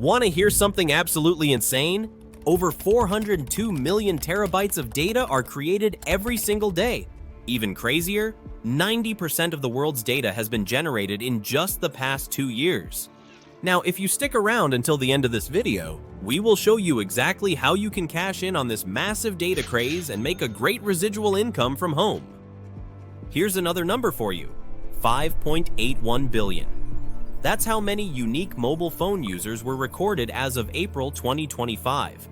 Want to hear something absolutely insane? Over 402 million terabytes of data are created every single day. Even crazier, 90% of the world's data has been generated in just the past 2 years. Now, if you stick around until the end of this video, we will show you exactly how you can cash in on this massive data craze and make a great residual income from home. Here's another number for you, 5.81 billion. That's how many unique mobile phone users were recorded as of April 2025.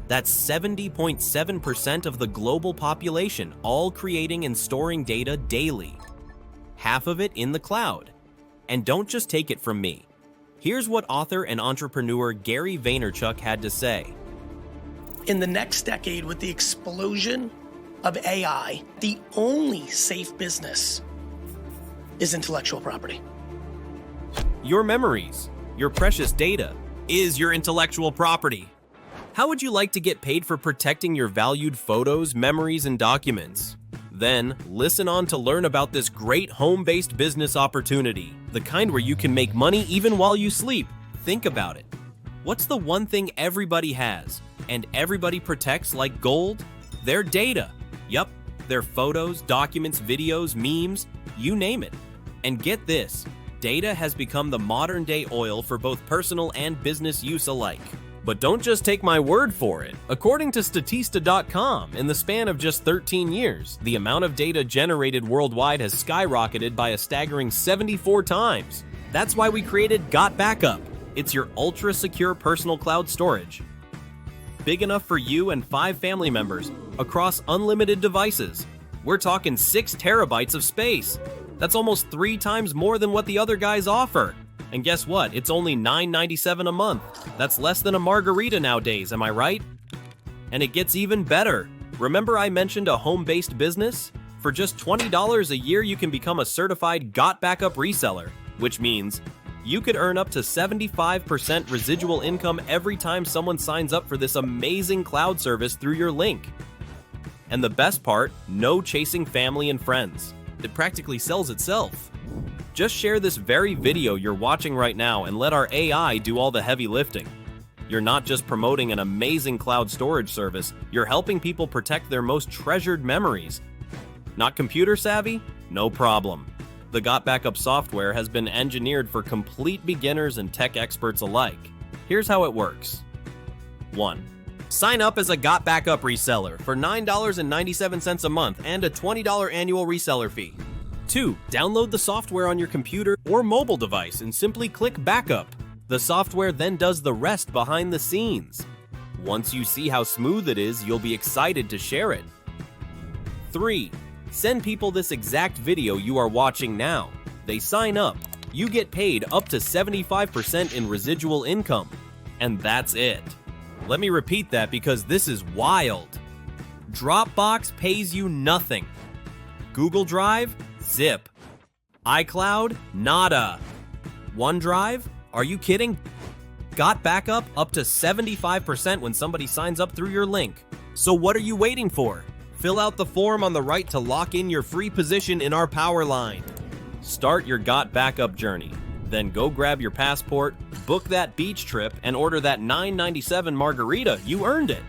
That's 70.7% of the global population, all creating and storing data daily. Half of it in the cloud. And don't just take it from me. Here's what author and entrepreneur Gary Vaynerchuk had to say. In the next decade, with the explosion of AI, the only safe business is intellectual property. Your memories, your precious data, is your intellectual property. How would you like to get paid for protecting your valued photos, memories, and documents? Then, listen on to learn about this great home-based business opportunity, the kind where you can make money even while you sleep. Think about it. What's the one thing everybody has, and everybody protects like gold? Their data. Yup, their photos, documents, videos, memes, you name it. And get this. Data has become the modern-day oil for both personal and business use alike. But don't just take my word for it. According to Statista.com, in the span of just 13 years, the amount of data generated worldwide has skyrocketed by a staggering 74 times. That's why we created Got Backup. It's your ultra-secure personal cloud storage. Big enough for you and 5 family members across unlimited devices. We're talking 6 terabytes of space. That's almost 3 times more than what the other guys offer. And guess what? It's only $9.97 a month. That's less than a margarita nowadays, am I right? And it gets even better. Remember I mentioned a home-based business? For just $20 a year, you can become a certified Got Backup reseller, which means you could earn up to 75% residual income every time someone signs up for this amazing cloud service through your link. And the best part, no chasing family and friends. It practically sells itself. Just share this very video you're watching right now and let our AI do all the heavy lifting. You're not just promoting an amazing cloud storage service, you're helping people protect their most treasured memories. Not computer savvy? No problem. The Got Backup software has been engineered for complete beginners and tech experts alike. Here's how it works. 1. Sign up as a Got Backup reseller for $9.97 a month and a $20 annual reseller fee. 2. Download the software on your computer or mobile device and simply click Backup. The software then does the rest behind the scenes. Once you see how smooth it is, you'll be excited to share it. 3. Send people this exact video you are watching now. They sign up. You get paid up to 75% in residual income. And that's it. Let me repeat that because this is wild. Dropbox pays you nothing. Google Drive? Zip. iCloud? Nada. OneDrive? Are you kidding? Got Backup up to 75% when somebody signs up through your link. So what are you waiting for? Fill out the form on the right to lock in your free position in our power line. Start your Got Backup journey. Then go grab your passport, book that beach trip, and order that $9.97 margarita. You earned it.